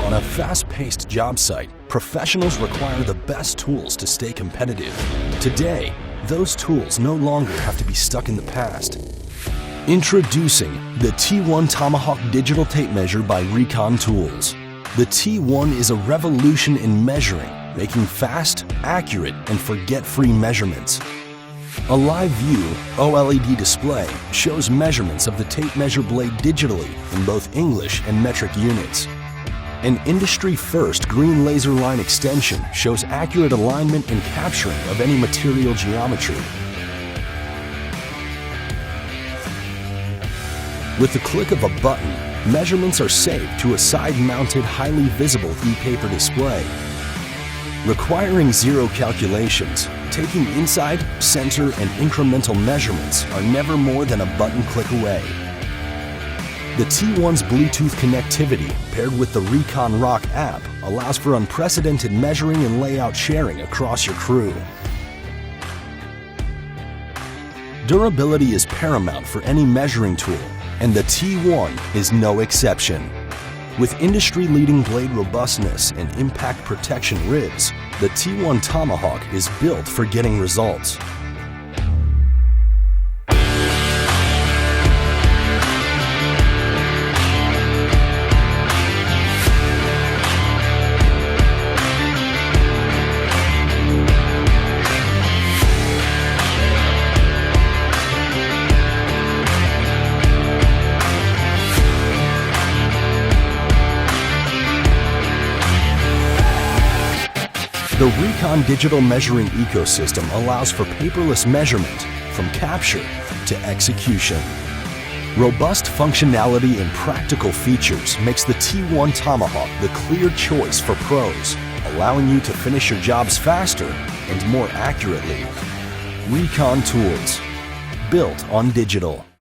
On a fast-paced job site, professionals require the best tools to stay competitive. Today, those tools no longer have to be stuck in the past. Introducing the T1 Tomahawk Digital Tape Measure by Recon Tools. The T1 is a revolution in measuring, making fast, accurate, and forget-free measurements. A live view OLED display shows measurements of the tape measure blade digitally in both English and metric units. An industry-first green laser line extension shows accurate alignment and capturing of any material geometry. With the click of a button, measurements are saved to a side-mounted, highly visible e-paper display. Requiring zero calculations, taking inside, center, and incremental measurements are never more than a button click away. The T1's Bluetooth connectivity, paired with the Recon Rock app, allows for unprecedented measuring and layout sharing across your crew. Durability is paramount for any measuring tool, and the T1 is no exception. With industry-leading blade robustness and impact protection ribs, the T1 Tomahawk is built for getting results. The Recon digital measuring ecosystem allows for paperless measurement from capture to execution. Robust functionality and practical features makes the T1 Tomahawk the clear choice for pros, allowing you to finish your jobs faster and more accurately. Recon Tools, built on digital.